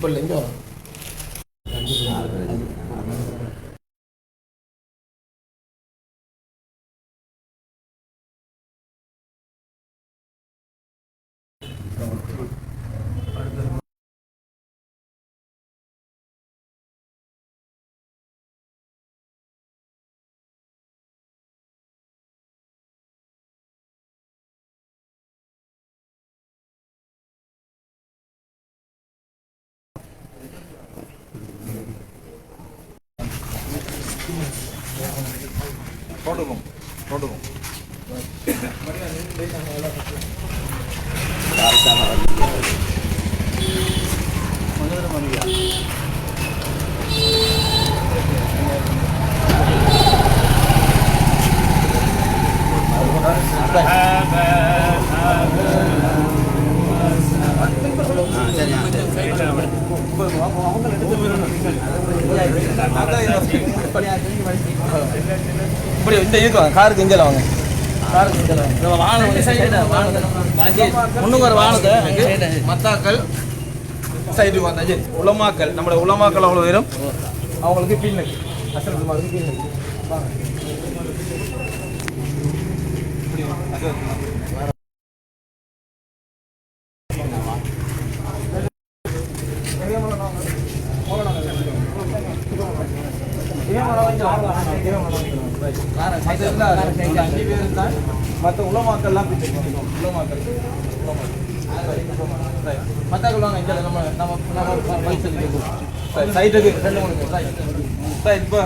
பிள்ளைங்க போட்டுக்கும் போட்டுக்கும் இப்படி இந்த இருக்காங்க காருக்கு இஞ்சல வாங்க காருக்கு இஞ்சல முன்னுக்கு ஒரு வாகனத்தை மத்தாக்கள் சைடுக்கு வந்தாச்சு உலமாக்கள் நம்மளோட உலமாக்கள் அவ்வளோ வரும் அவங்களுக்கு பின்னுக்கு அசல் குமாருக்கு பின்னுக்கு மற்ற உலமாக்கள்லாம் உலமாக்கள் மத்தாக்கள் வாங்க இங்கே நம்ம நம்ம நம்ம சைட்டுக்கு 2 3 இப்போ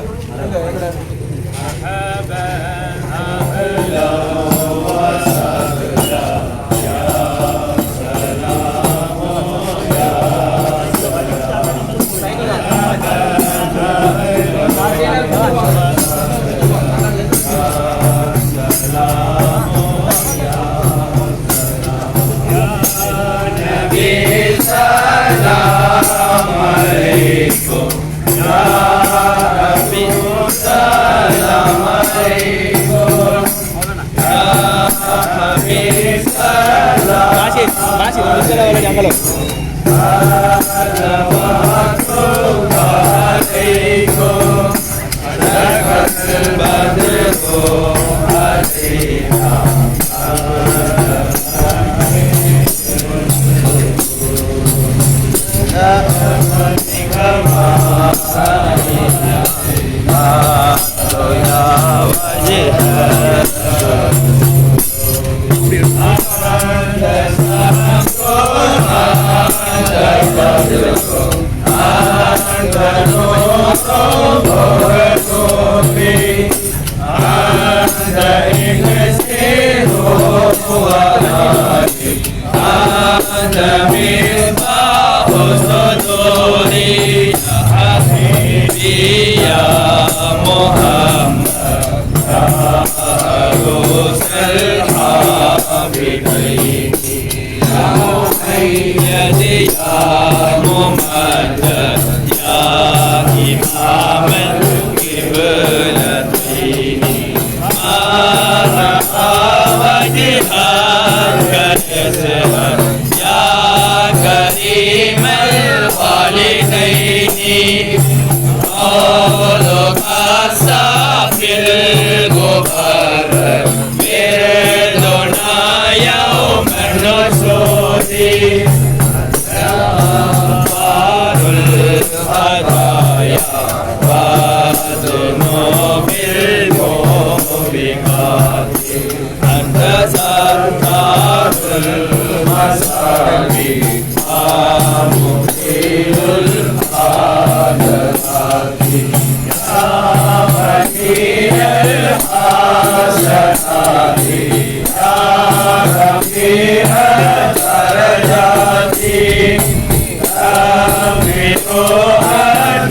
Oh,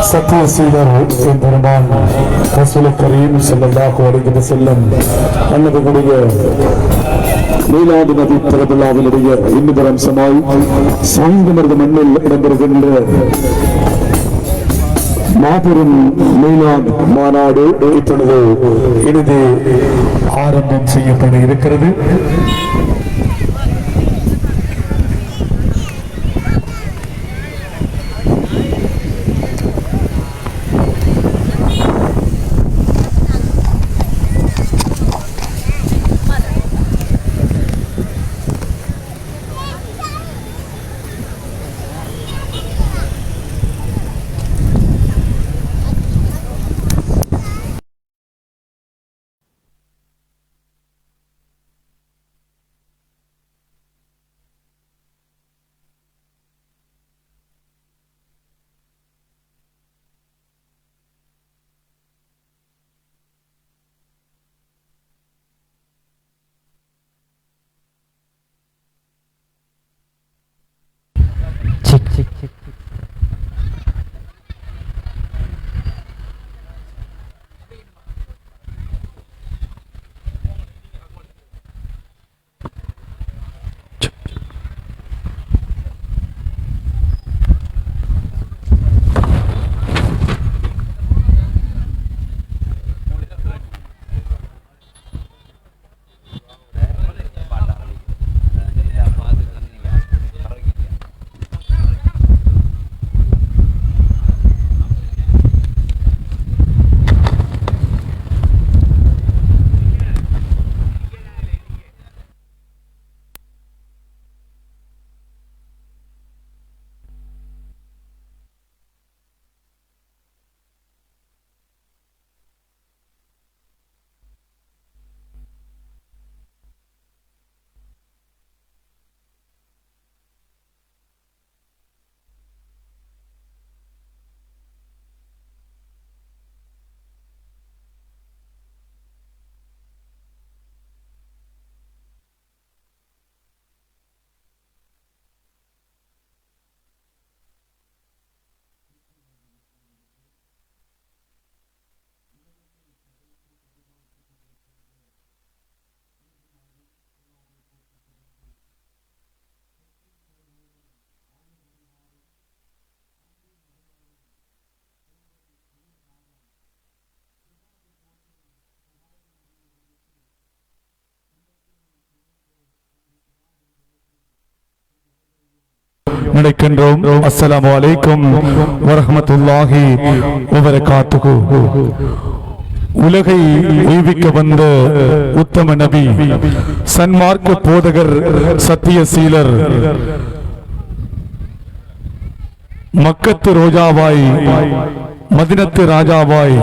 சத்திய சீடர் பெருமான் ரசூல் கரீம் ஸல்லல்லாஹு அலைஹி வஸல்லம் அன்னதுடைய மீலாது நபி திருவிழாவினுடைய இன்னொரு அம்சமாய் சாய்ந்தமர்ந்த மண்ணில் இடம்பெறுகின்ற மாபெரும் மீலாத் மாநாடு இப்பொழுது இறுதி ஆரம்பம் செய்யப்பட இருக்கிறது. நினைக்கின்றோம். அஸ்ஸலாமு அலைக்கும் வரஹ்மத்துல்லாஹி வபரகாத்துஹு. உலகை உய்விக்க வந்த உத்தம நபி, சன்மார்க்க போதகர், சத்தியசீலர், மக்கத்து ரோஜாவாய், மதினத்து ராஜாவாய்,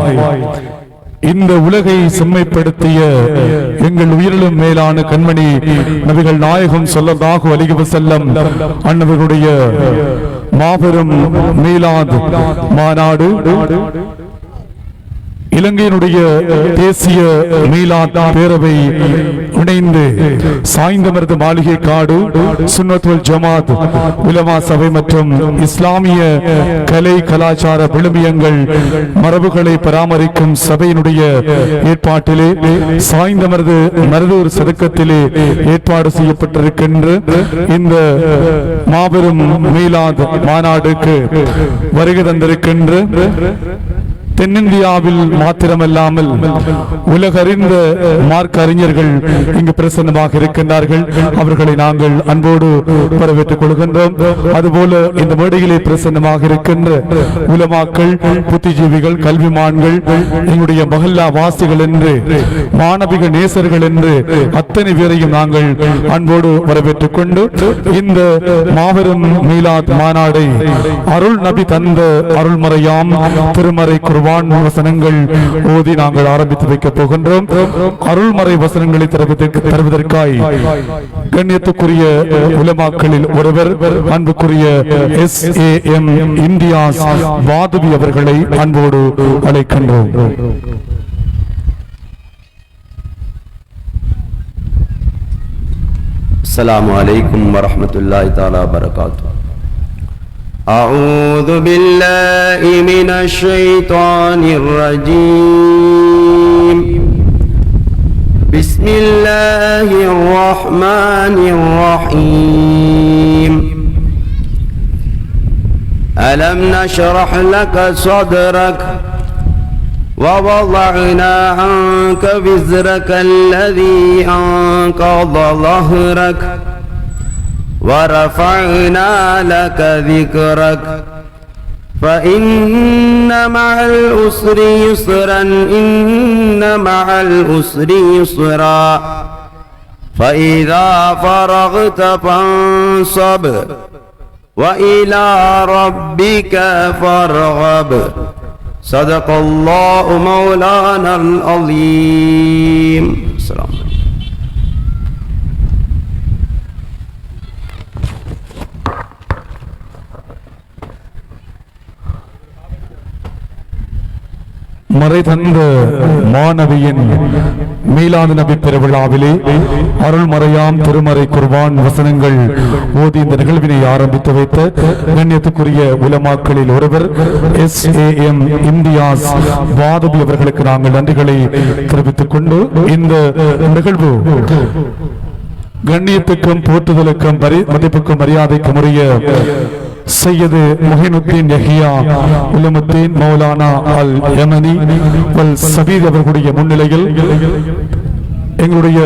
இந்த உலகை செம்மைப்படுத்திய எங்கள் உயிரிலும் மேலான கண்மணி நபிகள் நாயகம் ஸல்லல்லாஹு அலைஹி வஸல்லம் அன்னவர்களுடைய மாபெரும் மீலாத் மாநாடு, இலங்கையினுடைய தேசிய மீலாத் பேரவை இணைந்து சாய்ந்தமருது மாளிகை காடு சுன்னத்துல் ஜமாத் உலமா சபை மற்றும் இஸ்லாமிய கலை கலாச்சார விழுமியங்கள் மரபுகளை பராமரிக்கும் சபையினுடைய ஏற்பாட்டிலே சாய்ந்தமருது மருதூர் சதுக்கத்திலே ஏற்பாடு செய்யப்பட்டிருக்கின்ற இந்த மாபெரும் மீலாத் மாநாடுக்கு வருகை தந்திருக்கின்ற தென்னிந்தியாவில் மாத்திரமல்லாமல் உலகறிந்த மார்க்க அறிஞர்கள் இங்கு பிரசன்னமாக இருக்கின்றார்கள். அவர்களை நாங்கள் அன்போடு வரவேற்றுக் கொள்கின்றோம். அதுபோல இந்த மேடையிலே பிரசன்னமாக இருக்கின்ற உலமாக்கள், புத்திஜீவிகள், கல்விமான்கள், எங்களுடைய மஹல்லா வாசிகள் என்று, மாணவிக நேசர்கள் என்று அத்தனை பேரையும் நாங்கள் அன்போடு வரவேற்றுக் கொண்டு இந்த மாபெரும் மீலாத் மாநாடை அருள் நபி தந்த அருள்மறையாம் திருமறை குர்ஆன் வசனங்கள் ஓதி நாங்கள் ஆரம்பித்து வைக்கப் போகின்றோம். அருள்மறை வசனங்களை தருவதற்காய் கண்ணியத்துக்குரிய உலமாக்களில் ஒருவர், அன்புக்குரிய SAM இந்தியாஸ் வாதுபி அவர்களை அன்போடு அழைக்கின்றோம். அஸ்ஸலாமு அலைக்கும் வரஹ்மத்துல்லாஹி தஆலா வபரகாத்துஹு. أعوذ بالله من الشيطان الرجيم. بسم الله الرحمن الرحيم. ألم نشرح لك صدرك ووضعنا عنك وزرك الذي أنقض ظهرك ورفعنا لك ذكرك فإن مع العسر يسرا إن مع العسر يسرا فإذا فرغت فانصب وإلى ربك فارغب. صدق الله مولانا العظيم. السلام عليكم. மறை தந்த மாணவியின் மீலாது நபி பெருவிழாவிலே அருள்மறையாம் திருமறை குர்ஆன் வசனங்கள் ஓதி இந்த நிகழ்வினை ஆரம்பித்து வைத்த கண்ணியத்துக்குரிய உலமாக்களில் ஒருவர் SAM இந்தியாஸ் வாதுபி அவர்களுக்கு நாங்கள் நன்றிகளை தெரிவித்துக் கொண்டு இந்த நிகழ்வு கண்ணியத்துக்கும் போற்றுதலுக்கும் மதிப்புக்கும் மரியாதைக்கும் உரிய சையது முஹினுத்தீன் யஹ்யா உலமுத்தீன் மௌலானா அல் யமனி வல் சபீர் அவர்களுடைய முன்னிலையில் எங்களுடைய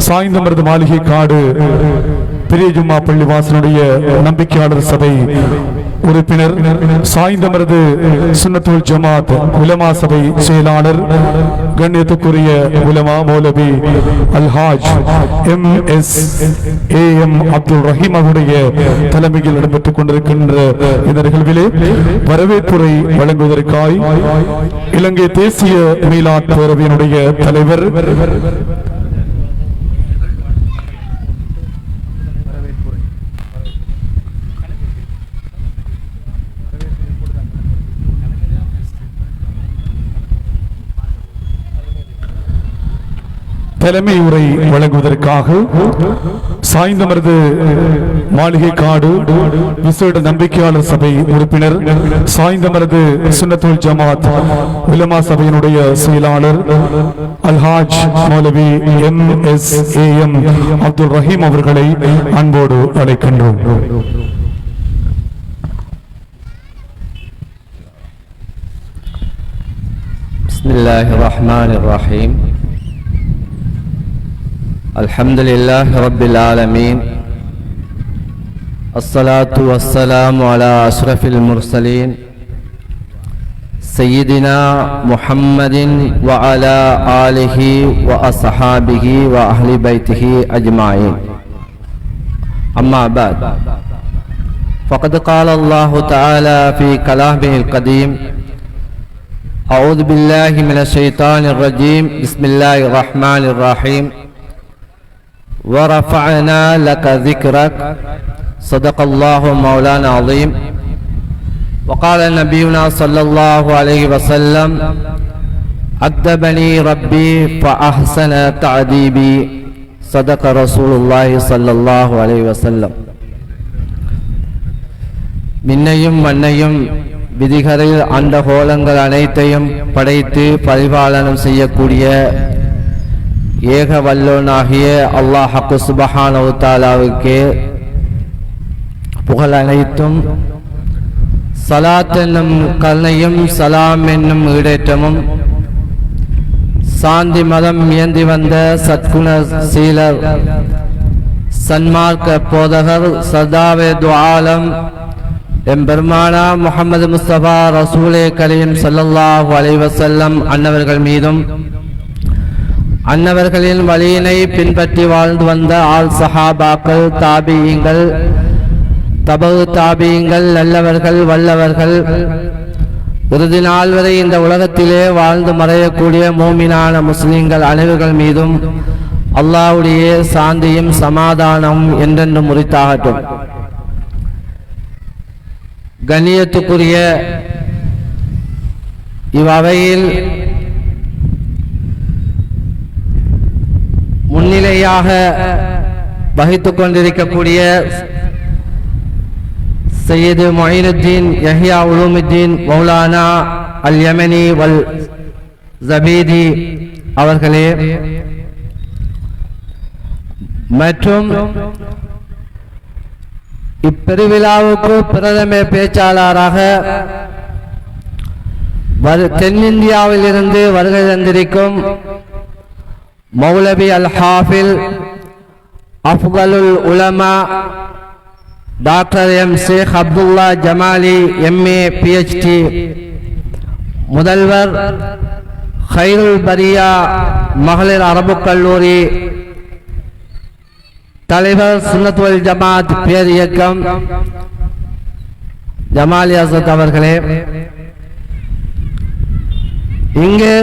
சாய்ந்தமருது மாளிகை காடு பெரிய ஜும்மா பள்ளி வாசனுடைய நம்பிக்கையாளர் சபை உறுப்பினர், சாய்ந்தமருது சுன்னத்துல் ஜமாத் உலமா சபை செயலாளர், கண்ணியத்துக்குரிய உலமா மௌலவி அல்ஹாஜ் MSAM அப்துல் ரஹீம் அவருடைய தலைமையில் இடம்பெற்றுக் கொண்டிருக்கின்ற இந்த நிகழ்விலே வரவேற்புரை வழங்குவதற்காய் இலங்கை தேசிய மீலாத் பேரவையினுடைய தலைவர் தலைமை உரை வழங்குவதற்காக சாய்ந்தமருது மாளிகை காடு விசேட நம்பிக்கையாளர் சபை உறுப்பினர், சாய்ந்தமருது சுன்னத்துல் ஜமாத் உலமா சபையினுடைய செயலாளர் அல்ஹாஜ் மௌலவி MSAM அப்துல் ரஹீம் அவர்களை அன்போடு அழைக்கின்றோம். பிஸ்மில்லாஹிர் ரஹ்மானிர் ரஹீம். الحمد لله رب العالمين الصلاة والسلام على أشرف المرسلين سيدنا محمد وعلى آله وأصحابه وأهل بيته أجمعين أما بعد فقد قال الله تعالى في كلامه القديم أعوذ بالله من الشيطان الرجيم بسم الله الرحمن الرحيم ورفعنا لك ذكرك صدق الله مولانا العظيم وقال نبينا صلى الله عليه وسلم أدبني ربي فأحسن تعذيبي صدق رسول الله صلى الله عليه وسلم மின்னையும் மண்ணையும் விதிகளில் அண்டகோளங்கள் அனைத்தையும் படைத்து பரிபாலனம் செய்யக்கூடிய ஏக வல்லோனாகிய அல்லாஹ் சுப்ஹானஹு வ தஆலாவுக்கு புகழ் அனைத்தும் சலாத் என்னும் கருணையும் சலாம் என்னும் ஈடேற்றமும் சாந்தி மதம் ஏந்தி வந்த சத்குண சீலர் சன்மார்க்க போதகர் சர்தாவே துஆலம் எம்பெருமானா முஹம்மது முஸ்தபா ரசூலே கரீம் ஸல்லல்லாஹு அலைஹி வஸல்லம் அன்னவர்கள் மீதும் அன்னவர்களின் வழியினை பின்பற்றி வாழ்ந்து வந்த ஆல் சஹாபாக்கள் தாபியீங்கள் தபு தாபியீங்கள் நல்லவர்கள் வல்லவர்கள் இறுதி நாள் வரை இந்த உலகத்திலே வாழ்ந்து மறையக்கூடிய மூமினான முஸ்லிம்கள் அனைவர்கள் மீதும் அல்லாஹ்வுடைய சாந்தியும் சமாதானம் என்றென்றும் உரித்தாகட்டும். கண்ணியத்துக்குரிய இவ்வவையில் முன்னிலையாக வகித்துக் கொண்டிருக்கக்கூடிய சையது மொயினுத்தீன் யஹ்யா உலூமுத்தீன் மௌலானா அல் யமனி வல் ஜபீதி அவர்களே மற்றும் இப்பெருவிழாவுக்கு பிரதம பேச்சாளராக தென்னிந்தியாவில் இருந்து வருகை தந்திருக்கும் மௌலவி அல் ஹாஃபில் அஃதலுல் உலமா டாக்டர் எம் ஷேக் அப்துல்லா ஜமாலி எம்ஏ பிஹெச்டி முதல்வர் ஹைருல் பரியா மகளிர் அரபு கல்லூரி தலைவர் சுன்னத் வல் ஜமாத் பேர் இயக்கம் ஜமாலி ஹசரத் அவர்களே, இங்கு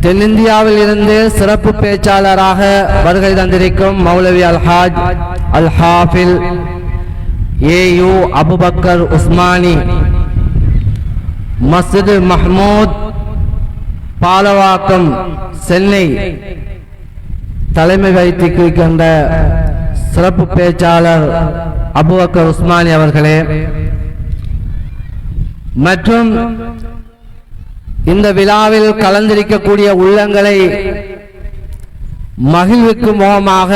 தென்னிந்தியாவில் இருந்து சிறப்பு பேச்சாளராக வருகை தந்திருக்கும் மௌலவி அல்ஹாஜ் அல் ஹாஃபில் ஏயு அபுபக்கர் உஸ்மானி மஸ்ஜித் மஹ்மூத் பாலவாக்கம் சென்னை தலைமை வைத்திருக்கின்ற சிறப்பு பேச்சாளர் அபுபக்கர் உஸ்மானி அவர்களே மற்றும் இந்த விழாவில் கலந்திருக்கக்கூடிய உள்ளங்களை மகிழ்விக்கும் முகமாக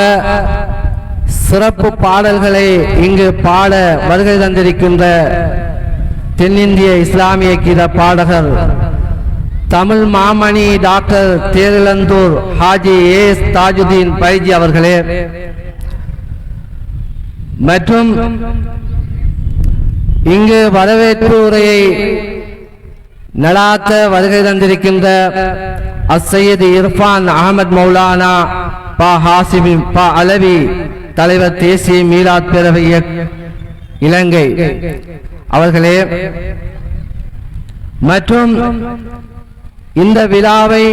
சிறப்பு பாடல்களை இங்கு பாட வருகை தந்திருக்கின்ற தென்னிந்திய இஸ்லாமிய கீத பாடகர் தமிழ் மாமணி டாக்டர் தேரிழந்தூர் ஹாஜி ஏஎஸ் தாஜுதீன் பைஜி அவர்களே மற்றும் இங்கு வரவேற்பு உரையை நடாத்த வருகை தந்திருக்கின்ற அஸ்ஸையது இர்ஃபான் அஹமத் மௌலானா பா ஹாசிமி பா அலவி தலைவர் தேசிய மீலாத் பேரவை இலங்கை அவர்களே மற்றும் இந்த விழாவை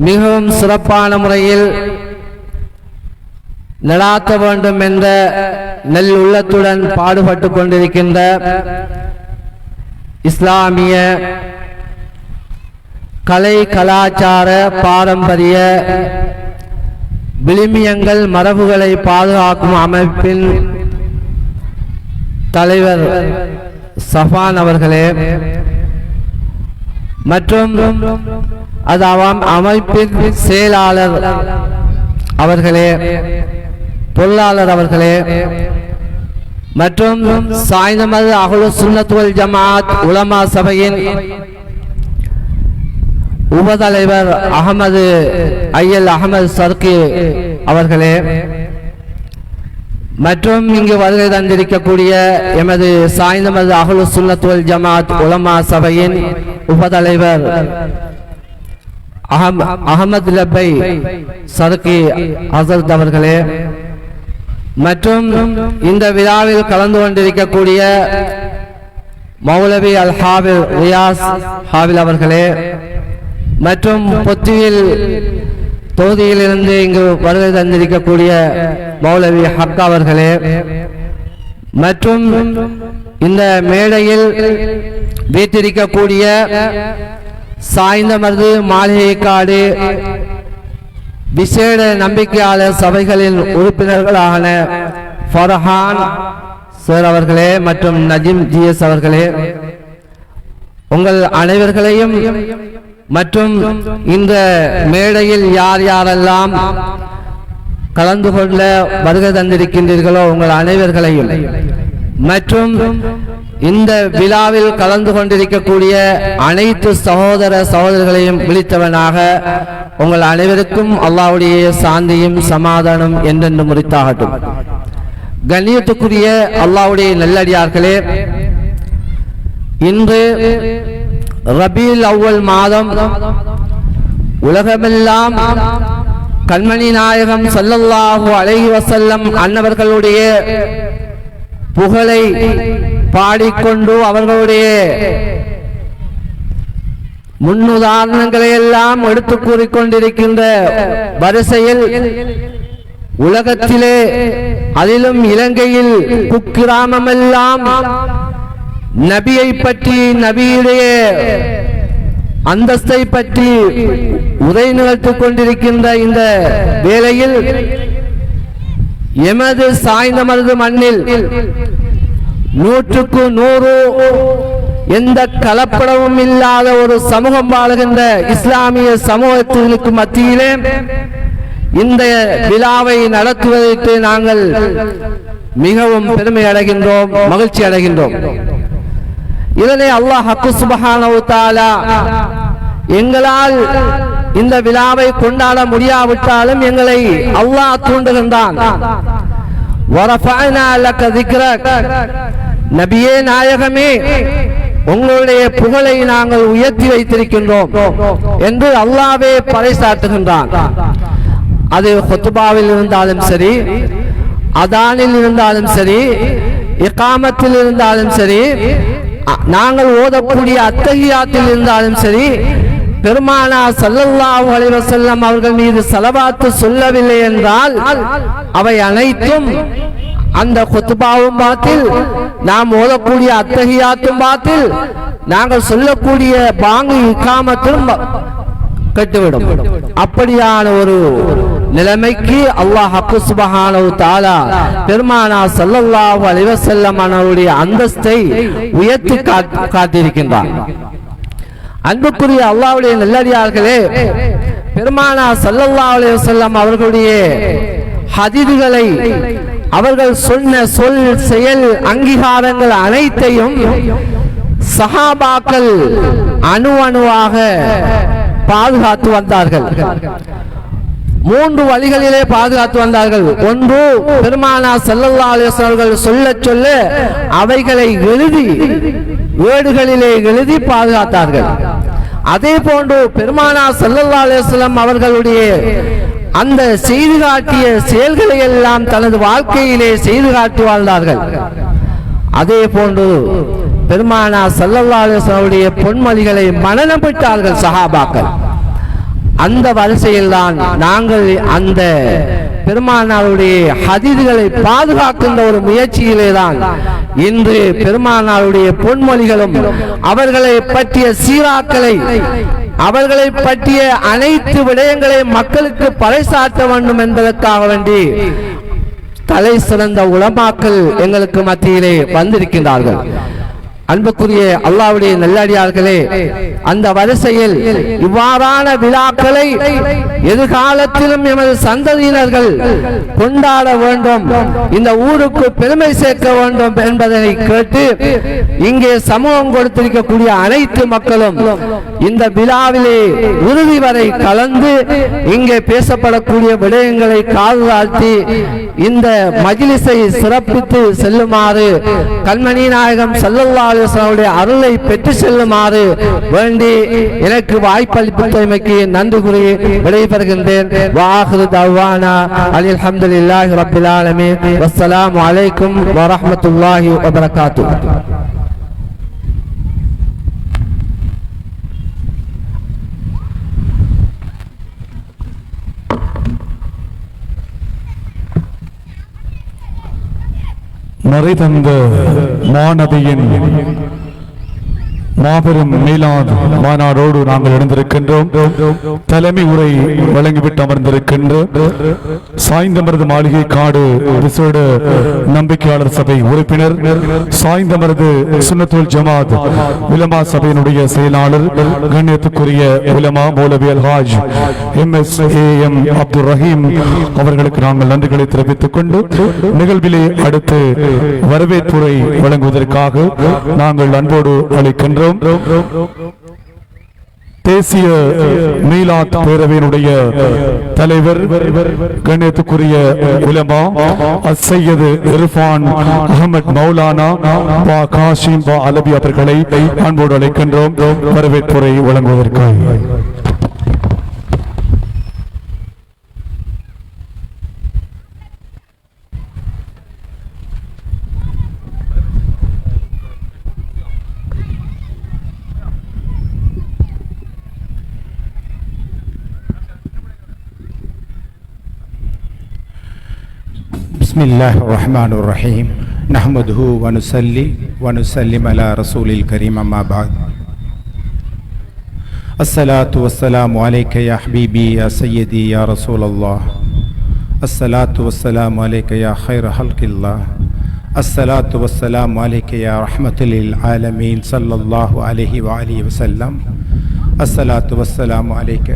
மிகவும் சிறப்பான முறையில் நடாத்த வேண்டும் என்ற நல் உள்ளத்துடன் பாடுபட்டு கொண்டிருக்கின்ற இஸ்லாமிய கலை கலாச்சார பாரம்பரிய விழுமியங்கள் மரபுகளை பாதுகாக்கும் அமைப்பின் தலைவர் சஃபான் அவர்களே மற்றும் அது அமைப்பின் செயலாளர் அவர்களே பொருளாளர் அவர்களே மற்றும் சாய்ந்தமது அஹ்லுஸ் சுன்னத் வல் ஜமாத் உலமா சபையின் உபதலைவர் அகமது ஐயல் அகமது சர்கி அவர்களே மற்றும் இங்கு வருகை தந்திருக்கக்கூடிய எமது சாய்ந்தமது அஹ்லு சுன்னத் வல் ஜமாத் உலமா சபையின் உபதலைவர் அகமது லப்பை சதுக்கி ஹசரத் அவர்களே, மற்றும் இந்த விழாவில் கலந்து கொண்டிருக்கக்கூடிய மௌலவி அல் ஹாபில் ரியாஸ் ஹாபில் அவர்களே, மற்றும் பொத்தியில் தொகுதியிலிருந்து இங்கு வருகை தந்திருக்கக்கூடிய மௌலவி ஹக்கா அவர்களே, மற்றும் இந்த மேடையில் வீட்டிருக்கக்கூடிய சாய்ந்தமருது மாளிகைக்காடு விசேட நம்பிக்கையாளர் சபைகளின் உறுப்பினர்களான ஃபர்ஹான் சார் அவர்களே மற்றும் நஜீம் ஜிஎஸ் அவர்களே, உங்கள் அனைவர்களையும் மற்றும் இந்த மேடையில் யார் யாரெல்லாம் கலந்து கொள்ள வருகை தந்திருக்கின்றீர்களோ உங்கள் அனைவர்களையும் மற்றும் இந்த விழாவில் கலந்து கொண்டிருக்கக்கூடிய அனைத்து சகோதர சகோதரர்களையும் விழித்தவனாக உங்கள் அனைவருக்கும் அல்லாஹ்வுடைய சாந்தியும் சமாதானம் என்றென்று முறித்தாகட்டும். கண்ணியத்துக்குரிய அல்லாஹ்வுடைய நல்லடியார்களே, இன்று ரபீல் அவ்வல் மாதம் உலகமெல்லாம் கண்மணி நாயகம் ஸல்லல்லாஹு அலைஹி வஸல்லம் அன்னவர்களுடைய புகழை பாடிக்கொண்டு அவர்களுடைய முன்னுதாரணங்களை எல்லாம் எடுத்து கூறிக்கொண்டிருக்கின்ற வரிசையில் உலகத்திலே அதிலும் இலங்கையில் குக்கிராமமெல்லாம் நபியை பற்றி நபியுடைய அந்தஸ்தை பற்றி உரை நிகழ்த்திக் கொண்டிருக்கின்ற இந்த வேளையில் எமது சாய்ந்தமருது மண்ணில் 100க்கு 100 எந்த கலப்படமும் இல்லாத ஒரு சமூகம் வாழுகின்ற இஸ்லாமிய சமூகத்திற்கு மத்தியிலே இந்த விழாவை நடத்துவதற்கு நாங்கள் மிகவும் பெருமை அடைகின்றோம், மகிழ்ச்சி அடைகின்றோம். இதனை அல்லாஹ் சுப்ஹானஹு வ தஆலா எங்களால் இந்த விழாவை கொண்டாட முடியாவிட்டாலும் எங்களை அல்லாஹ் தூண்டுகின்றான். வரஃபஅனா லக ذிக்ரக், நபியே நாயகமே உங்களுடைய புகழை நாங்கள் உயர்த்தி வைத்திருக்கின்றோம் என்று அல்லாஹ்வே பறைசாற்றுகின்றான். அது குத்பாவில் இருந்தாலும் சரி, அதானில் இருந்தாலும் சரி, இகாமத்தில் இருந்தாலும் சரி, நாங்கள் ஓதக்கூடிய அத்தஹியாத்தில் இருந்தாலும் சரி, பெருமானார் ஸல்லல்லாஹு அலைஹி வஸல்லம் அவர்கள் மீது ஸலவாத்து சொல்லவில்லை என்றால் அவை அனைத்தும் அந்த குத்பாவும் பாத்தில், நாம் ஓதக்கூடிய அத்தஹியாத்தும் பாத்தில், நாங்கள் சொல்லக்கூடிய பாங்கு இகாமத்தும் கட்டுவிடும். அப்படியான ஒரு நிலைமைக்கு அல்லாஹ் சுப்ஹானஹு வ தஆலா பெருமானார் ஸல்லல்லாஹு அலைஹி வஸல்லம் அவருடைய அந்தஸ்தை உயர்த்தி காட்டியிருக்கின்றார். அன்புக்குரிய அல்லாஹ்வுடைய நல்லடியார்களே, பெருமானார் ஸல்லல்லாஹு அலைஹி வஸல்லம் அவர்களுடைய ஹதீதுகளை, அவர்கள் சொன்ன சொல் செயல் அங்கீகாரங்கள் அனைத்தையும் சஹாபாக்கள் அணு அணுவாக பாதுகாத்து வந்தார்கள். 3 வழிகளிலே பாதுகாத்து வந்தார்கள். ஒன்று, பெருமானார் ஸல்லல்லாஹு அலைஹி வஸல்லம் சொல்ல சொல்ல அவைகளை எழுதி ஏடுகளிலே எழுதி பாதுகாத்தார்கள். அதே போன்று பெருமானார் ஸல்லல்லாஹு அலைஹி வஸல்லம் அவர்களுடைய அந்த செய்து காட்டிய செயல்களை எல்லாம் தனது வாழ்க்கையிலே செய்து காட்டி வாழ்ந்தார்கள். அதே போன்று பெருமானார் ஸல்லல்லாஹு அலைஹி வஸல்லம் பொன்மொழிகளை மனனம் பெற்றார்கள் சஹாபாக்கள். அந்த வரிசையில் தான் நாங்கள் அந்த பெருமானாருடைய ஹதீதுகளை பாதுகாக்கின்ற ஒரு முயற்சியிலே தான் இன்று பெருமானாருடைய பொன்மொழிகளும் அவர்களை பற்றிய சீராக்களை, அவர்களை பற்றிய அனைத்து விடயங்களை மக்களுக்கு பறைசாற்ற வேண்டும் என்பதற்காக வேண்டி தலை சிறந்த உலமாக்கள் எங்களுக்கு மத்தியிலே வந்திருக்கின்றார்கள். அன்புக்குரிய அல்லாஹ்வுடைய நல்லடியார்களே, அந்த வரிசையில் இவ்வாறான விழாக்களை எதிர்காலத்திலும் எமது சந்ததியினர்கள் கொண்டாட வேண்டும், இந்த ஊருக்கு பெருமை சேர்க்க வேண்டும் என்பதனை கேட்டு இங்கே சமூகம் கொடுத்திருக்கக்கூடிய அனைத்து மக்களும் இந்த விழாவிலே உறுதி வரை கலந்து இங்கே பேசப்படக்கூடிய விடயங்களை காதுதாழ்த்தி இந்த மஜ்லிஸை சிறப்பித்து செல்லுமாறு கண்மணி நாயகம் ஸல்லல்லாஹு அலைஹி வஸல்லம் அருளை பெற்று செல்லுமாறு வேண்டி எனக்கு வாய்ப்பளித்தமைக்கு நன்றி கூறி விடைபெறுகின்றேன். வாஹிரு தஅவானா அல்ஹம்துலில்லாஹி ரப்பில் ஆலமீன். வஸ்ஸலாமு அலைக்கும் வரஹ்மத்துல்லாஹி வபரகாத்துஹு. மறைதந்த மாநபியின் மாபெரும் மீலாத் மாநாடோடு நாங்கள் இணைந்திருக்கின்றோம். தலைமை உரை வழங்கிவிட்டு அமர்ந்திருக்கின்ற சாய்ந்தமருது மாளிகை காடு விசேட நம்பிக்கையாளர் சபை உறுப்பினர், சாய்ந்தமருது சுன்னத்துல் ஜமாத் உலமா சபையினுடைய செயலாளர், கண்ணியத்துக்குரிய உலமா மௌலவி அல்ஹாஜ் MSAM அப்துல் ரஹீம் அவர்களுக்கு நாங்கள் நன்றிகளை தெரிவித்துக் கொண்டு நிகழ்விலே அடுத்து வரவேற்புரை வழங்குவதற்காக நாங்கள் அன்போடு அழைக்கின்றோம். தேசிய மீலாத் பேரவையினுடைய தலைவர், கண்ணியத்துக்குரிய உலமா அஸ்ஸையது இர்ஃபான் அஹமத் மௌலானா வா காசிம் வா அலபி அவர்களை அன்போடு அழைக்கின்றோம் வரவேற்புரை வழங்குவதற்காக. بسم الله الرحمن الرحيم نحمده ونصلي ونسلم على رسول الكريم أما بعد الصلاة والسلام عليك يا حبيبي يا سيدي يا رسول الله الصلاة والسلام عليك يا خير خلق الله الصلاة والسلام عليك يا رحمة للعالمين صلى الله عليه وآله وسلم الصلاة والسلام عليك.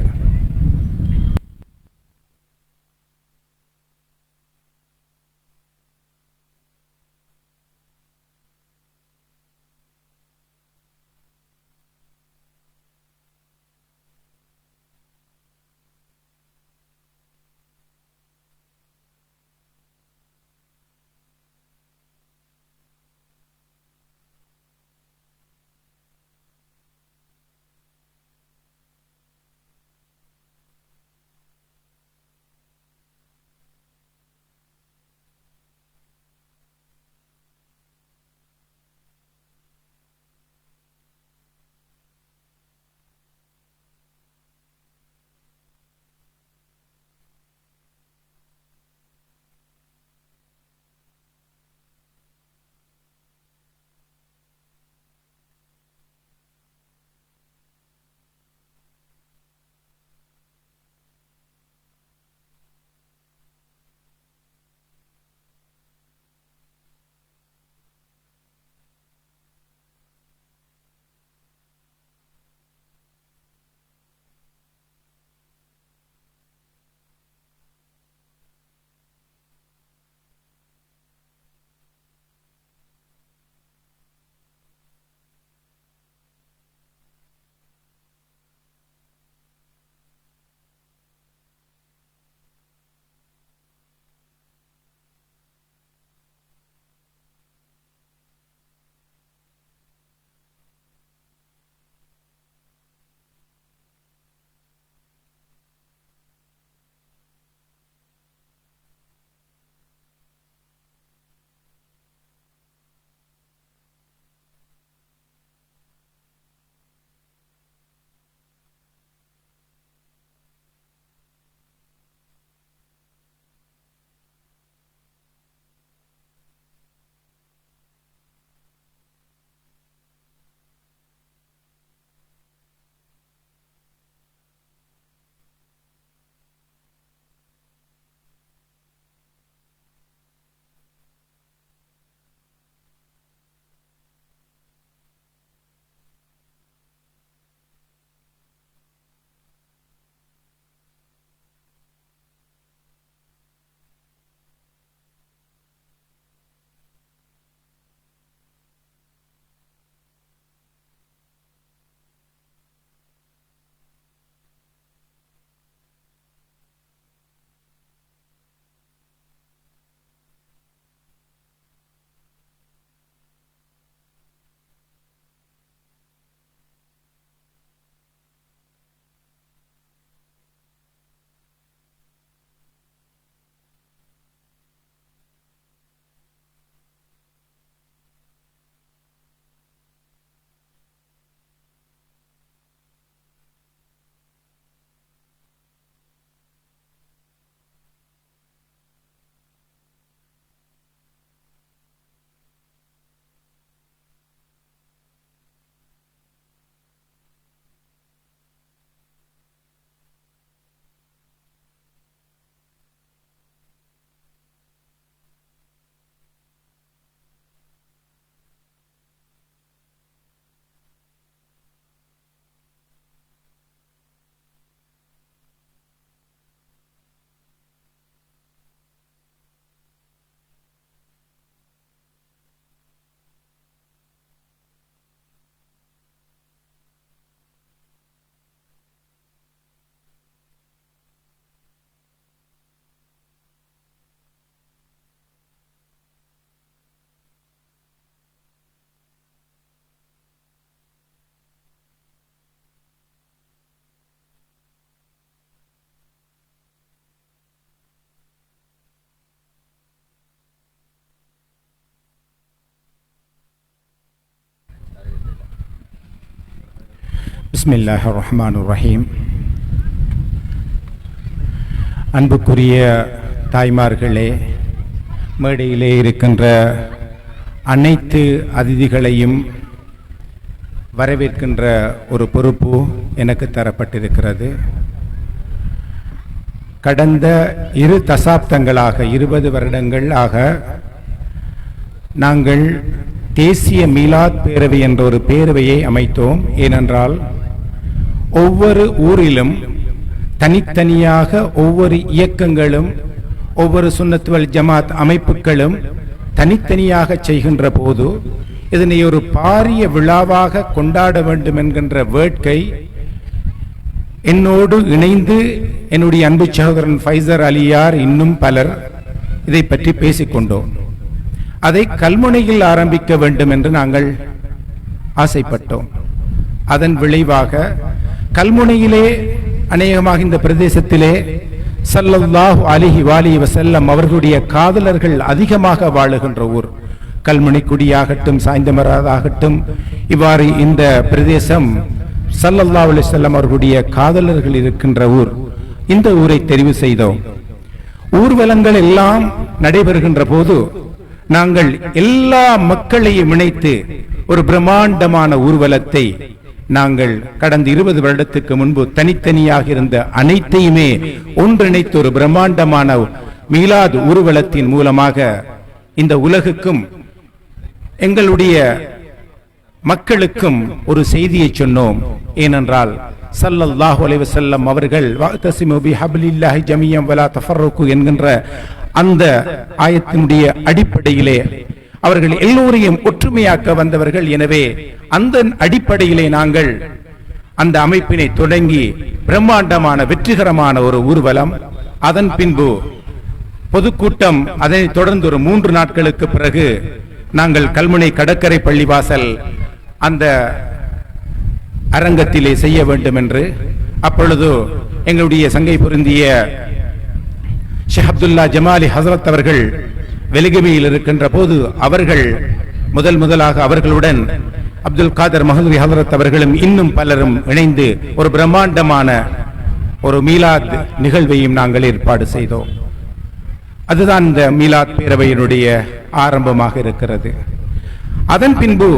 பிஸ்மில்லாஹிர் ரஹ்மானிர் ரஹீம். அன்புக்குரிய தாய்மார்களே, மேடையிலே இருக்கின்ற அனைத்து அதிதிகளையும் வரவேற்கின்ற ஒரு பொறுப்பு எனக்கு தரப்பட்டிருக்கிறது. கடந்த 2 தசாப்தங்களாக 20 வருடங்கள் ஆக நாங்கள் தேசிய மீலாத் பேரவை என்ற ஒரு பேரவையை அமைத்தோம். ஏனென்றால் ஒவ்வொரு ஊரிலும் தனித்தனியாக ஒவ்வொரு இயக்கங்களும் ஒவ்வொரு சுன்னத் வல் ஜமாத் அமைப்புகளும் தனித்தனியாக செய்கின்ற போது இதனை ஒரு பாரிய விழாவாக கொண்டாட வேண்டும் என்கின்ற வேட்கை என்னோடு இணைந்து என்னுடைய அன்பு சகோதரன் ஃபைசர் அலியார் இன்னும் பலர் இதை பற்றி பேசிக்கொண்டோம். அதை கல்முனையில் ஆரம்பிக்க வேண்டும் என்று நாங்கள் ஆசைப்பட்டோம். அதன் விளைவாக கல்முனையிலே அநேகமாக இந்த பிரதேசத்திலே ஸல்லல்லாஹு அலைஹி வஸல்லம் அவர்களுடைய காதலர்கள் அதிகமாக வாழுகின்ற ஊர். கல்முனை குடியாகட்டும், சாய்ந்தமராதாகட்டும், இவ்வாறு இந்த பிரதேசம் ஸல்லல்லாஹு அலைஹி வஸல்லம் அவர்களுடைய காதலர்கள் இருக்கின்ற ஊர். இந்த ஊரை தெரிவு செய்தோம். ஊர்வலங்கள் எல்லாம் நடைபெறுகின்ற போது நாங்கள் எல்லா மக்களையும் இணைத்து ஒரு பிரம்மாண்டமான ஊர்வலத்தை நாங்கள் கடந்த 20 வருடத்துக்கு முன்பு தனித்தனியாக இருந்த அனைத்தையுமே ஒன்றிணைத்து ஒரு பிரம்மாண்டமான மீலாத் ஊர்வலத்தின் மூலமாக இந்த உலகுக்கும் எங்களுடைய மக்களுக்கும் ஒரு செய்தியை சொன்னோம். ஏனென்றால் ஸல்லல்லாஹு அலைஹி வஸல்லம் அவர்கள் வஅதஸிமு பிஹப்லில்லாஹி ஜமீஅன் வலா தஃபர்ரகு என்கின்ற அந்த ஆயத்தினுடைய அடிப்படையிலே அவர்கள் எல்லோரையும் ஒற்றுமையாக்க வந்தவர்கள். எனவே அந்த அடிப்படையிலே நாங்கள் அந்த அமைப்பினை தொடங்கி பிரம்மாண்டமான வெற்றிகரமான ஒரு ஊர்வலம், அதன் பின்பு பொதுக்கூட்டம், அதனைத் தொடர்ந்து ஒரு 3 நாட்களுக்கு பிறகு நாங்கள் கல்முனை கடற்கரை பள்ளிவாசல் அந்த அரங்கத்திலே செய்ய வேண்டும் என்று அப்பொழுது எங்களுடைய சங்கை பொருந்திய ஷேக் அப்துல்லா ஜமாலி ஹசரத் அவர்கள் வெலிகமையில் இருக்கின்ற போது அவர்கள் முதலாக அவர்களுடன் அப்துல் காதர் மஹதுரி ஹசரத் அவர்களும் இன்னும் பலரும் இணைந்து ஒரு பிரம்மாண்டமான ஒரு மீலாத் நிகழ்வையும் நாங்கள் ஏற்பாடு செய்தோம். அதுதான் இந்த மீலாத் பேரவையினுடைய ஆரம்பமாக இருக்கிறது. அதன் பின்பு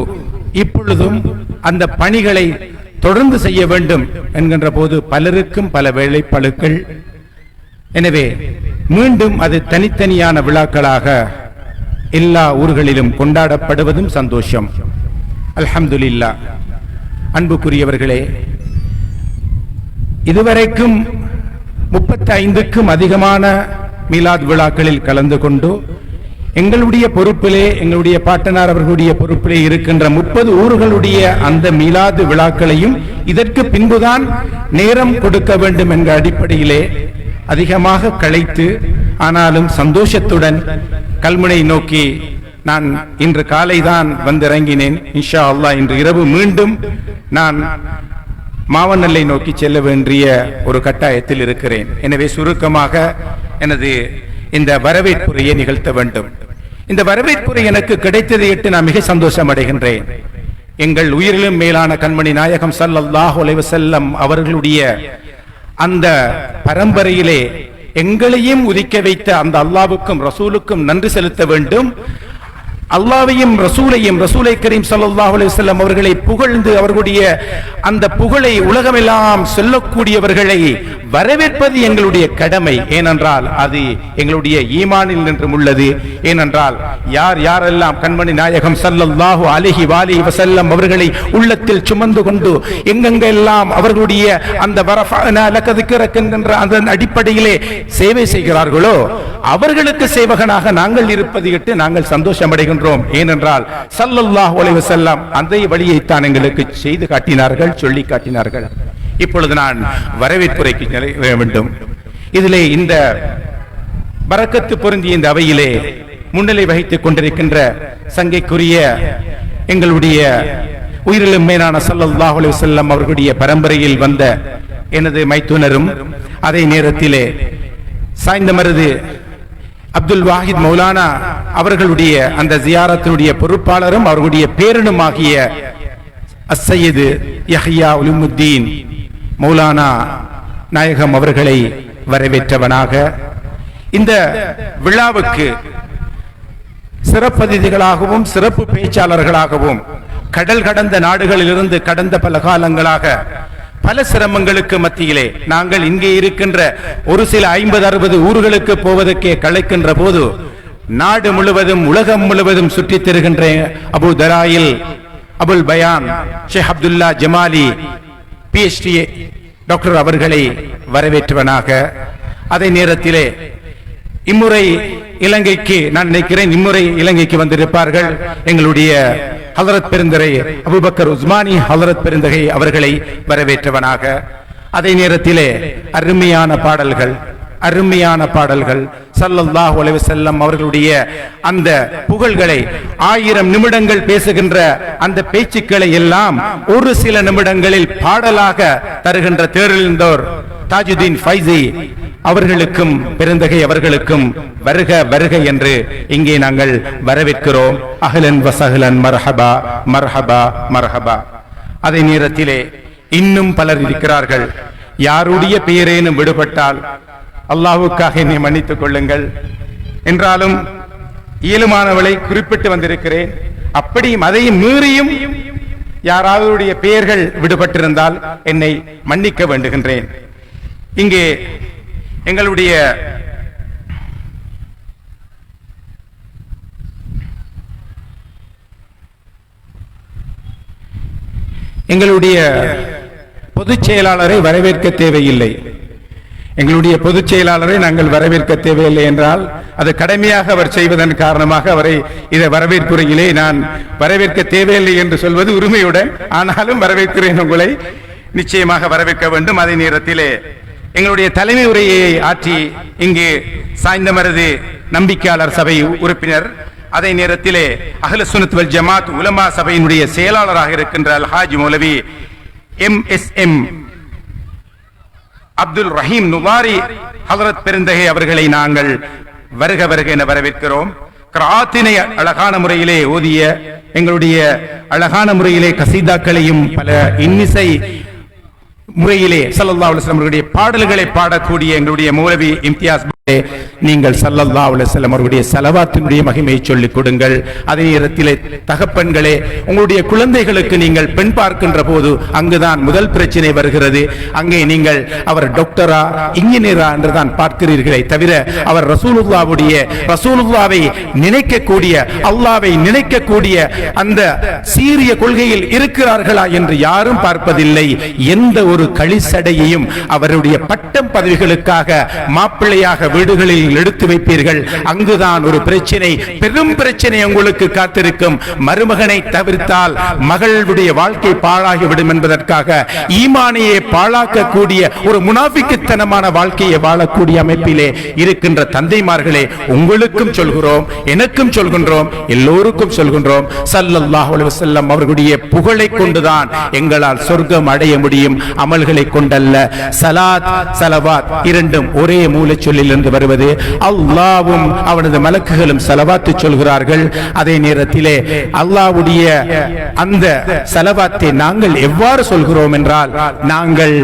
இப்பொழுதும் அந்த பணிகளை தொடர்ந்து செய்ய வேண்டும் என்கின்ற போது பலருக்கும் பல வேலைப்பளுக்கள். எனவே மீண்டும் அது தனித்தனியான விழாக்களாக எல்லா ஊர்களிலும் கொண்டாடப்படுவதும் சந்தோஷம். அல்ஹம்துலில்லாஹ். அன்புக்குரியவர்களே, இதுவரைக்கும் 35க்கும் அதிகமான மீலாத் விழாக்களில் கலந்து கொண்டு எங்களுடைய பொறுப்பிலே, எங்களுடைய பாட்டனார் அவர்களுடைய பொறுப்பிலே இருக்கின்ற 30 ஊர்களுடைய அந்த மீலாது விழாக்களையும் இதற்கு பின்புதான் நேரம் கொடுக்க வேண்டும் என்ற அடிப்படையிலே அதிகமாக களைத்து, ஆனாலும் சந்தோஷத்துடன் கல்முனை நோக்கி நான் இன்று காலை தான் வந்திறங்கினேன். இன்ஷா அல்லாஹ் இன்று இரவு மீண்டும் நான் மாவனல்லை நோக்கி செல்ல வேண்டிய ஒரு கட்டாயத்தில் இருக்கிறேன். எனவே சுருக்கமாக எனது இந்த வரவேற்புரையை நிகழ்த்த வேண்டும். இந்த வரவேற்புரை எனக்கு கிடைத்ததை இட்டு நான் மிக சந்தோஷம் அடைகின்றேன். எங்கள் உயிரிலும் மேலான கண்மணி நாயகம் ஸல்லல்லாஹு அலைஹி வஸல்லம் அவர்களுடைய அந்த பரம்பரையிலே எங்களையும் உதிக்க வைத்த அந்த அல்லாஹ்வுக்கும் ரசூலுக்கும் நன்றி செலுத்த வேண்டும். அல்லாஹ்வையும் ரசூலையும், ரசூலை கரீம் ஸல்லல்லாஹு அலைஹி வஸல்லம் அவர்களை புகழ்ந்து அவர்களுடைய அந்த புகழை உலகமெல்லாம் சொல்லக்கூடியவர்களை வரவேற்பது எங்களுடைய கடமை. ஏனென்றால் அது எங்களுடைய ஈமானில் நின்றும் உள்ளது. ஏனென்றால் யாரெல்லாம் கண்மணி நாயகம் ஸல்லல்லாஹு அலைஹி வஸல்லம் அவர்களை உள்ளத்தில் சுமந்து கொண்டு எங்கெங்கெல்லாம் அவர்களுடைய அந்த வரஃபஅனா லக திக்ரக என்கின்ற அதன் அடிப்படையிலே சேவை செய்கிறார்களோ அவர்களுக்கு சேவகனாக நாங்கள் இருப்பதை இட்டு நாங்கள் சந்தோஷம் அடைகின்றோம். ஏனென்றால் ஸல்லல்லாஹு அலைஹி வஸல்லம் அந்த வழியைத்தான் எங்களுக்கு செய்து காட்டினார்கள், சொல்லி காட்டினார்கள். இப்பொழுது நான் வரவேற்புரைக்கு வேண்டும். இதிலே இந்த பரக்கத்து பொருந்திய இந்த அவையிலே முன்னிலை வகித்துக் கொண்டிருக்கின்ற சங்கைக்குரிய எங்களுடைய உயிரிலும் மேலான ஸல்லல்லாஹு அலைஹி வஸல்லம் அவர்களுடைய பரம்பரையில் வந்த எனது மைத்துனரும், அதே நேரத்திலே சாய்ந்தமருது அப்துல் வாஹித் மௌலானா அவர்களுடைய அந்த ஜியாரத்தினுடைய பொறுப்பாளரும் அவர்களுடைய பேரனுமாகிய அஸ்ஸையது யஹ்யா உலுமுத்தீன் மௌலானா நாயகம் அவர்களை வரவேற்றவனாக இந்த விழாவுக்கு சிறப்பதிதிகளாகவும் சிறப்பு பேச்சாளர்களாகவும் கடல் கடந்த நாடுகளிலிருந்து கடந்த பல காலங்களாக பல சிரமங்களுக்கு மத்தியிலே நாங்கள் இங்கே இருக்கின்ற ஒரு சில 50-60 ஊர்களுக்கு போவதற்கே களைக்கின்ற போது நாடு முழுவதும் உலகம் முழுவதும் சுற்றித் திரிகின்ற அபு தராயில் அபுல் பயான் ஷேக் அப்துல்லா ஜமாலி PhD டாக்டர் அவர்களை வரவேற்றவனாக அதே நேரத்திலே இம்முறை இலங்கைக்கு நான் நினைக்கிறேன் இம்முறை இலங்கைக்கு வந்திருப்பார்கள் எங்களுடைய ஹலரத் பெருந்தகை அபூபக்கர் உஸ்மானி ஹலரத் பெருந்தகை அவர்களை வரவேற்றவனாக அதே நேரத்திலே அருமையான பாடல்கள் ஸல்லல்லாஹு அலைஹி வஸல்லம் அவர்களுடைய அந்த புகழ்களை 1000 நிமிடங்கள் பேசுகின்ற அந்த பேச்சுக்களை எல்லாம் ஒரு சில நிமிடங்களில் பாடலாக தருகின்ற தேரிழந்தோர் தாஜுதீன் ஃபைசி அவர்களுக்கும் பெருந்தகை அவர்களுக்கும் வருக வருக என்று இங்கே நாங்கள் வரவேற்கிறோம். அஹ்லன் வஸஹ்லன் மர்ஹபா மர்ஹபா மர்ஹபா. அதே நேரத்திலே இன்னும் பலர் இருக்கிறார்கள். யாருடைய பெயரேனும் விடுபட்டால் அல்லாஹ்வுக்காக என்னை மன்னித்துக் கொள்ளுங்கள். என்றாலும் இயலுமானவளை குறிப்பிட்டு வந்திருக்கிறேன். அப்படியும் அதையும் மீறியும் யாராவதுடைய பெயர்கள் விடுபட்டிருந்தால் என்னை மன்னிக்க வேண்டுகின்றேன். இங்கே எங்களுடைய பொதுச் செயலாளரை வரவேற்க தேவையில்லை. எங்களுடைய பொதுச் செயலாளரை நாங்கள் வரவேற்க தேவையில்லை என்றால் அது கடமையாக அவர் செய்வதன் காரணமாக அவரை இதை வரவேற்புரையிலே நான் வரவேற்க தேவையில்லை என்று சொல்வது உரிமையுடன், ஆனாலும் வரவேற்கிறேன். உங்களை நிச்சயமாக வரவேற்க வேண்டும். அதே நேரத்திலே எங்களுடைய தலைமை உரையை ஆற்றி இங்கு சாய்ந்தமரது நம்பிக்கையாளர் சபை உறுப்பினர், அதே நேரத்திலே அஹ்ல சுன்னத் வல் ஜமாத் உலமா சபையினுடைய செயலாளராக இருக்கின்ற அல்ஹாஜ் மௌலவி MSM அப்துல் ரஹீம் நுவாரி ஹலரத் பெருந்தகை அவர்களை நாங்கள் வருக வருக என வரவேற்கிறோம். கிராத்தினை அழகான முறையிலே ஓதிய எங்களுடைய அழகான முறையிலே கசீதாக்களையும் பல இன்னிசை முறையிலே ஸல்லல்லாஹு அலைஹி வஸல்லம் அவர்களுடைய பாடல்களை பாடக்கூடிய எங்களுடைய மௌலவி இம்தியாஸ், நீங்கள் ஸல்லல்லாஹு அலைஹி வஸல்லம் அவர்களுடைய ஸலவாத்தினுடைய மகிமையை சொல்லிக் கொடுங்கள். அதே நேரத்திலே தகப்பன்களே, உங்களுடைய குழந்தைகளுக்கு நீங்கள் பெண் பார்க்கின்ற போது அங்குதான் முதல் பிரச்சனை வருகிறது. அங்கே நீங்கள் அவர் டாக்டரா இன்ஜினியரா என்றுதான் பார்க்கிறீர்களே தவிர அவர் ரசூலுல்லாவை நினைக்கக்கூடிய அல்லாஹ்வை நினைக்கக்கூடிய அந்த சீரிய கொள்கையில் இருக்கிறார்களா என்று யாரும் பார்ப்பதில்லை. எந்த ஒரு களிசடையையும் அவருடைய பட்டம் பதவிகளுக்காக மாப்பிள்ளையாக வீடுகளில் எடுத்து வைப்பீர்கள். அங்குதான் ஒரு பிரச்சனை, பெரும் பிரச்சனை உங்களுக்கு காத்திருக்கும். மருமகனை தவிர்த்தால் மகளுடைய வாழ்க்கை பாழாகிவிடும் என்பதற்காக ஈமானையே பாழாக்கக்கூடிய ஒரு முனாஃபிக்குத்தனமான வாழ்க்கையை வாழக்கூடிய அமைப்பிலே இருக்கின்ற தந்தைமார்களே, உங்களுக்கும் சொல்கிறோம், எனக்கும் சொல்கின்றோம், எல்லோருக்கும் சொல்கின்றோம், ஸல்லல்லாஹு அலைஹி வஸல்லம் அவர்களுடைய புகழை கொண்டுதான் எங்களால் சொர்க்கம் அடைய முடியும், அமல்களை கொண்டல்ல. சலாத் ஸலவாத் இரண்டும் ஒரே மூலச் சொல்லிலிருந்து வருவது. அல்லாஹ்வும் அவனது மலக்குகளும் ஸலவாத்து சொல்கிறார்கள். அதே நேரத்திலே அல்லாஹ்வுடைய அந்த ஸலவாத்தை நாங்கள் எவ்வாறு சொல்கிறோம் என்றால், நாங்கள்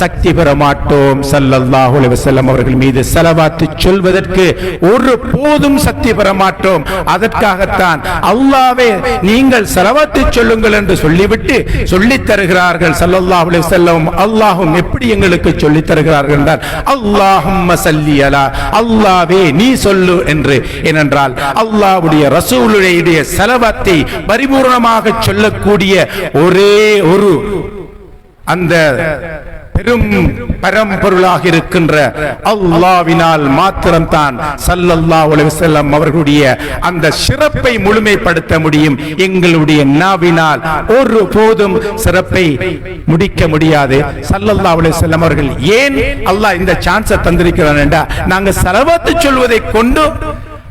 சக்தி பெற மாட்டோம். ஸல்லல்லாஹு அலைஹி வஸல்லம் அவர்கள் மீது ஸலவாத்து சொல்வதற்கு ஒரு போதும் சக்தி பெற மாட்டோம். அதற்காகத்தான் அல்லாஹ்வே நீங்கள் ஸலவாத்து சொல்லுங்கள் என்று சொல்லிவிட்டு சொல்லித் தருகிறார்கள். ஸல்லல்லாஹு அலைஹி வஸல்லம் அல்லாஹ்வும் எப்படி எங்களுக்கு சொல்லித் தருகிறார்கள் என்றால், அல்லாஹும்ம ஸல்லி அலா, அல்லாஹ்வே நீ சொல்லு என்று. ஏனென்றால் அல்லாஹ்வுடைய ரசூலுடைய ஸலவாத்தை பரிபூர்ணமாக சொல்லக்கூடிய ஒரே ஒரு அந்த பெரும் பரம்பொருளாக இருக்கின்ற அல்லாஹ்வினால் மாத்திரம்தான் ஸல்லல்லாஹு அலைஹி வஸல்லம் அவர்களுடைய அந்த சிறப்பை முழுமைப்படுத்த முடியும். எங்களுடைய நாவினால் ஒரு போதும் சிறப்பை முடிக்க முடியாது. ஸல்லல்லாஹு அலைஹி வஸல்லம் அவர்கள் ஏன் அல்லாஹ் இந்த சான்ஸை தந்திருக்கிறான் என்றால், நாங்கள் ஸலவாத்து சொல்வதை கொண்டு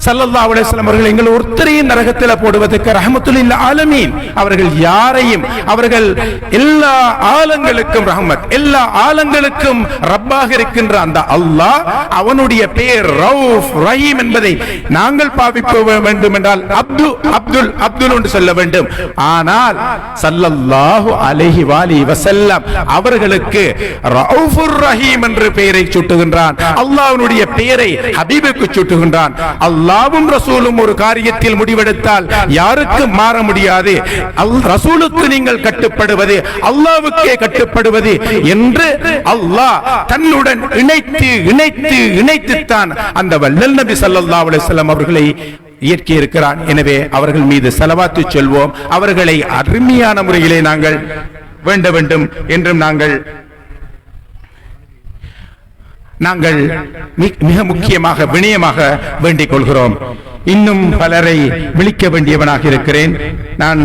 ஸல்லல்லாஹு அலைஹி வஸல்லம் அவர்கள் எங்கள் ஒருத்தரையும் நரகத்தில் போடுவதற்கு ரஹ்மத்துல் ஆலமீன். அவர்கள் யாரையும், அவர்கள் எல்லா ஆலங்களுக்கும் ரஹ்மத், எல்லா ஆலங்களுக்கும் ரப்பாக இருக்கின்ற அந்த அல்லாஹ், அவனுடைய பெயர் ரவுஃப் ரஹீம் என்பதை நாங்கள் பாவிக்க வேண்டும் என்றால் அப்துல் என்று சொல்ல வேண்டும். ஆனால் ஸல்லல்லாஹு அலைஹி வஸல்லம் அவர்களுக்கு ரவுஃபுர் ரஹீம் என்று பெயரை சூட்டுகின்றான். அல்லாஹ்வுடைய பெயரை ஹபீபுக்கு சூட்டுகின்றான். அல்லாஹ்வும் ரசூலும் ஒரு காரியத்தில் முடிவெடுத்தால் யாருக்கும் மாற முடியாது. ரசூலுக்கு நீங்கள் கட்டுப்படுவது, அல்லாஹ்வுக்கே கட்டுப்படுவது என்று அல்லாஹ் தன்னுடன் இணைத்துத்தான் அந்த வல்லல் நபி ஸல்லல்லாஹு அலைஹி வஸல்லம் அவர்களை இயற்கை இருக்கிறான். எனவே அவர்கள் மீது ஸலவாத்து சொல்வோம். அவர்களை அருமையான முறையிலே நாங்கள் வேண்ட வேண்டும் என்றும் நாங்கள் மிக முக்கியமாக வினயமாக வேண்டிக் கொள்கிறோம். இன்னும் பலரை விழிக்க வேண்டியவனாக இருக்கிறேன். நான்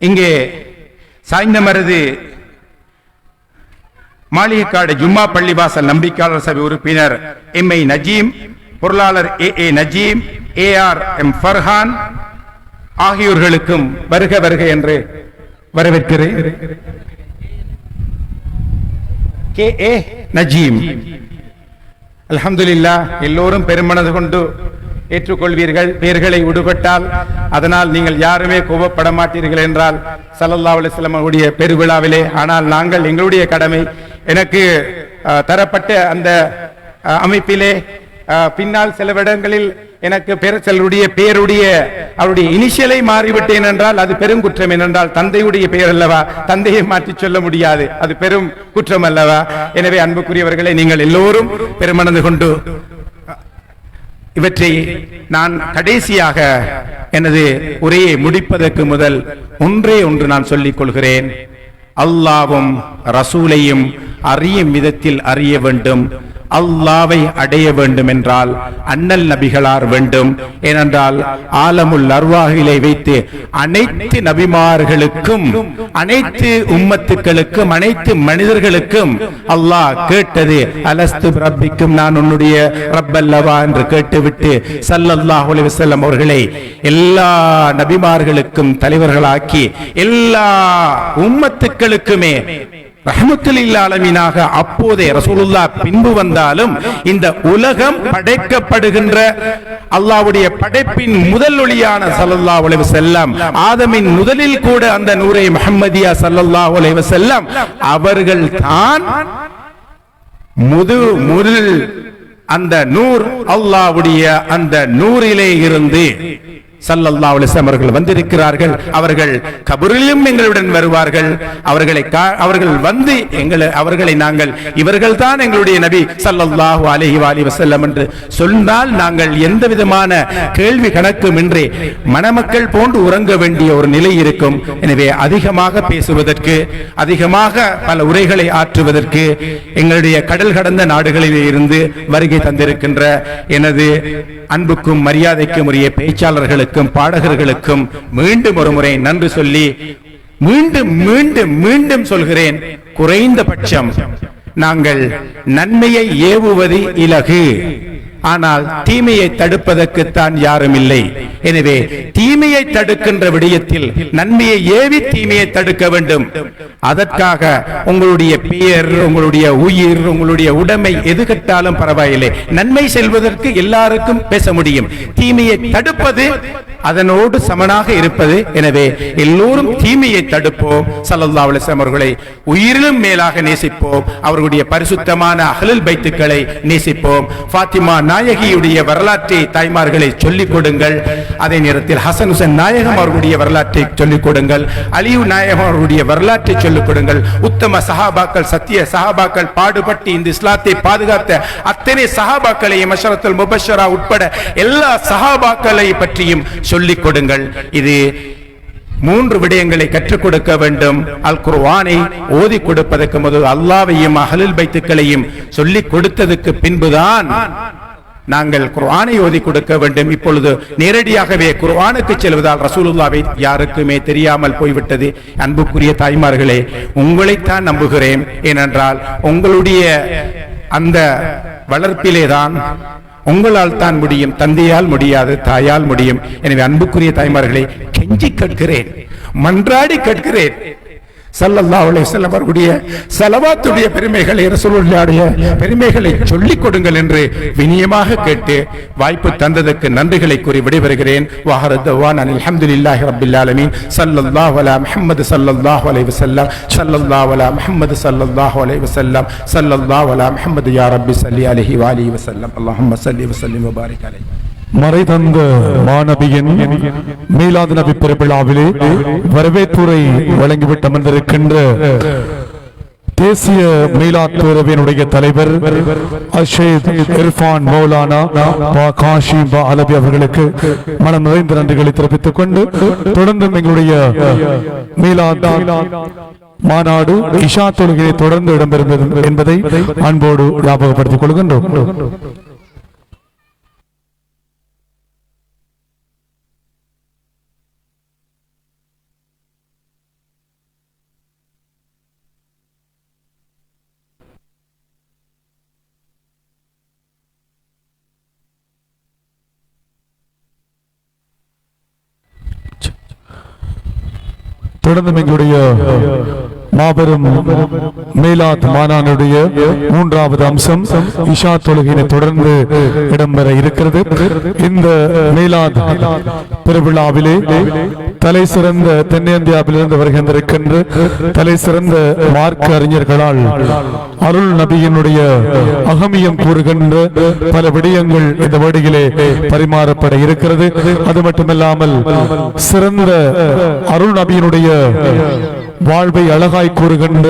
இங்கே சாய்ந்தமருது மாளிகைக்காடு ஜும்மா பள்ளிவாசல் நம்பிக்கையாளர் சபை உறுப்பினர் எம்ஐ நஜீம், பொருளாளர் ஏ நஜீம், ARM ஃபர்ஹான் ஆகியோர்களுக்கும் வருக வருக என்று வரவேற்கிறேன். KA நஜீம், அல்ஹம்துலில்லாஹ், எல்லோரும் பெருமனது கொண்டு ஏற்றுக்கொள்வீர்கள். பெயர்களை விடுபட்டால் அதனால் நீங்கள் யாருமே கோபப்பட மாட்டீர்கள் என்றால் ஸல்லல்லாஹு அலைஹி வஸல்லம் அவருடைய பெருவிழாவிலே. ஆனால் நாங்கள் எங்களுடைய கடமை, எனக்கு தரப்பட்ட அந்த அமைப்பிலே பின்னால் சில இடங்களில் எனக்கு சிலருடைய பெயருடைய அவருடைய இனிஷியலை மாறிவிட்டேன் என்றால் அது பெரும் குற்றம். ஏனென்றால் தந்தையுடைய பெயர் அல்லவா, தந்தையை மாற்றி சொல்ல முடியாது, அது பெரும் குற்றம் அல்லவா. எனவே அன்புக்குரியவர்களை, நீங்கள் எல்லோரும் பெருமனது கொண்டு இவற்றை நான் கடைசியாக எனது உரையை முடிப்பதற்கு முதல் ஒன்று நான் சொல்லிக் கொள்கிறேன். அல்லாஹ்வும் ரசூலையும் அறியும் விதத்தில் அறிய வேண்டும். அல்லாஹ்வை அடைய வேண்டும் என்றால் அண்ணல் நபிகளார் வேண்டும். ஏனென்றால் ஆலமுல் அர்வாஹிலே வைத்து அனைத்து நபிமார்களுக்கும், அனைத்து உம்மத்துக்களுக்கும், அனைத்து மனிதர்களுக்கும் அல்லாஹ் கேட்டது அலஸ்து ரப்பிக்கும், நான் உன்னுடைய ரப்பல்லவா என்று கேட்டுவிட்டு ஸல்லல்லாஹு அலைஹி வஸல்லம் அவர்களை எல்லா நபிமார்களுக்கும் தலைவர்களாக்கி எல்லா உம்மத்துக்களுக்குமே ரஹ்மத்துல் ஆலமீனாக அப்போதே ரசூலுல்லாஹ் பின்பு வந்தாலும் இந்த உலகம் படைக்கப்படுகின்ற அல்லாஹ்வுடைய படைப்பின் முதல் ஒளியான ஸல்லல்லாஹு அலைஹி வஸல்லம், ஆதமின் முதலில் கூட அந்த நூரை முஹம்மதியா ஸல்லல்லாஹு அலைஹி வஸல்லம் அவர்கள் தான் முதல் அந்த நூர், அல்லாஹ்வுடைய அந்த நூரிலே இருந்து ஸல்லல்லாஹு அலைஹி வஸல்லம் அவர்கள் வந்திருக்கிறார்கள். அவர்கள் கபரிலும் எங்களுடன் வருவார்கள். அவர்கள் வந்து அவர்களை நாங்கள் இவர்கள் தான் எங்களுடைய நபி ஸல்லல்லாஹு அலைஹி வஸல்லம் என்று சொன்னால் நாங்கள் எந்த விதமான கேள்வி கணக்குமின்றி மணமக்கள் போன்று உறங்க வேண்டிய ஒரு நிலை இருக்கும். எனவே அதிகமாக பேசுவதற்கு, அதிகமாக பல உரைகளை ஆற்றுவதற்கு எங்களுடைய கடல் கடந்த நாடுகளில் இருந்து வருகை தந்திருக்கின்ற எனது அன்புக்கும் மரியாதைக்கும் உரிய பேச்சாளர்களுக்கும் பாடகர்களுக்கும் மீண்டும் ஒரு முறை நன்றி சொல்லி மீண்டும் மீண்டும் மீண்டும் சொல்கிறேன், குறைந்தபட்சம் நாங்கள் நன்மையை ஏவுவது இலகு, ஆனால் தீமையை தடுப்பதற்குத்தான் யாரும் இல்லை. எனவே தீமையை தடுக்கின்ற விடயத்தில் நன்மையை ஏவி தீமையை தடுக்க வேண்டும். அதற்காக உங்களுடைய பெயர், உங்களுடைய உயிர், உங்களுடைய உடைமை எது கட்டாலும் பரவாயில்லை. நன்மை செல்வதற்கு எல்லாருக்கும் பேச முடியும். தீமையை தடுப்பது அதனோடு சமனாக இருப்பது. எனவே எல்லோரும் தீமையை தடுப்போம். ஸல்லல்லாஹு அலைஹி வஸல்லம் அவர்களை உயிரிலும் மேலாக நேசிப்போம். அவர்களுடைய பரிசுத்தமான அஹ்லுல் பைத்துக்களை நேசிப்போம். ஃபாத்திமா நாயகியுடைய வரலாற்றை தாய்மார்களை சொல்லிக் கொடுங்கள். அதே நேரத்தில் ஹசன் ஹுசைன் நாயகம் அவர்களுடைய வரலாற்றை சொல்லிக் கொடுங்கள். அலியு நாயகம் அவர்களுடைய வரலாற்றை சொல்லிக் கொடுங்கள். உத்தம சஹாபாக்கள், சத்திய சஹாபாக்கள், பாடுபட்டு இந்த இஸ்லாத்தை பாதுகாத்த அத்தனை சஹாபாக்களையும் அஷரத்துல் முபஷ்ஷரா உட்பட எல்லா சஹாபாக்களை பற்றியும் சொல்லிக் கொடுங்கள். இது 3 விடயங்களை கற்றுக் கொடுக்க வேண்டும். அல் குர்ஆனை ஓதி கொடுப்பதற்கு முதல் அல்லாஹ்வையும் அஹ்லுல் பைத்துக்களையும் சொல்லிக் கொடுத்ததுக்கு பின்புதான் நாங்கள் குர்ஆனை ஓதி கொடுக்க வேண்டும். இப்பொழுது நேரடியாகவே குர்ஆனுக்கு செல்வதால் ரசூலுல்லாவை யாருக்குமே தெரியாமல் போய்விட்டது. அன்புக்குரிய தாய்மார்களே, உங்களைத்தான் நம்புகிறேன். ஏனென்றால் உங்களுடைய அந்த வளர்ப்பிலேதான் உங்களால் தான் முடியும், தந்தையால் முடியாது, தாயால் முடியும். எனவே அன்புக்குரிய தாய்மார்களே, கெஞ்சி கேட்கிறேன், மன்றாடி கேட்கிறேன், ஸல்லல்லாஹு அலைஹி வஸல்லம் அவர்களுடைய ஸலவாத்துடைய பெருமைகளை, ரசூலுல்லாஹ்வுடைய பெருமைகளை சொல்லிக் கொடுங்கள் என்று வினியமாக கேட்டு வாய்ப்பு தந்ததற்கு நன்றிகளை கூறி விடைபெறுகிறேன். வஹர தவானா அல்ஹம்துலில்லாஹி ரப்பில் ஆலமீன். ஸல்லல்லாஹு அலா முஹம்மது ஸல்லல்லாஹு அலைஹி வஸல்லம். ஸல்லல்லாஹு அலா முஹம்மது ஸல்லல்லாஹு அலைஹி வஸல்லம். ஸல்லல்லாஹு அலா முஹம்மது யா ரப்பி ஸல்லி அலைஹி வ ஆலிஹி வஸல்லம். அல்லாஹும்ம ஸல்லி வ ஸல்லிம் வ பாரிக் அலைஹி. மறை தந்த மாநபியின் மீலாது நபி பெருவிழாவிலே வரவேற்புரை வழங்கிவிட்டு அமர்ந்திருக்கின்ற தேசிய மீலாத் பேரவையினுடைய தலைவர் அஷேத் இர்ஃபான் மௌலானா காஷிம் அலபி அவர்களுக்கு மனம் நிறைந்த நன்றிகளை தெரிவித்துக் கொண்டு தொடர்ந்து எங்களுடைய மீலாத் மாநாடு இஷா தொழுகையை தொடர்ந்து இடம்பெறும் என்பதை அன்போடு ஞாபகப்படுத்திக் கொள்கின்றோம். தொடர்ந்து எங்களுடைய மாபெரும் மீலாத் மாநாடுடைய மூன்றாவது அம்சம் இஷா தொழுகையை தொடர்ந்து இடம்பெற இருக்கிறது. இந்த மீலாத் பெருவிழாவிலே தலை சிறந்த தென்னிந்தியாவிலிருந்து வருகின்றிருக்கின்ற தலை சிறந்த மார்க்க அறிஞர்களால் அருள் நபியினுடைய அகமியம் கூறுகின்ற பல விடயங்கள் இந்த வேளையிலே பரிமாறப்பட இருக்கிறது. அது மட்டுமல்லாமல் சிறந்த அருள் நபியினுடைய வாழ்வை அழகாய் கூறுகின்ற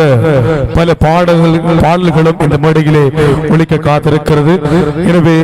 பல பாடல்களும் இந்த மேடையிலே ஒலிக்க காத்திருக்கிறது. எனவே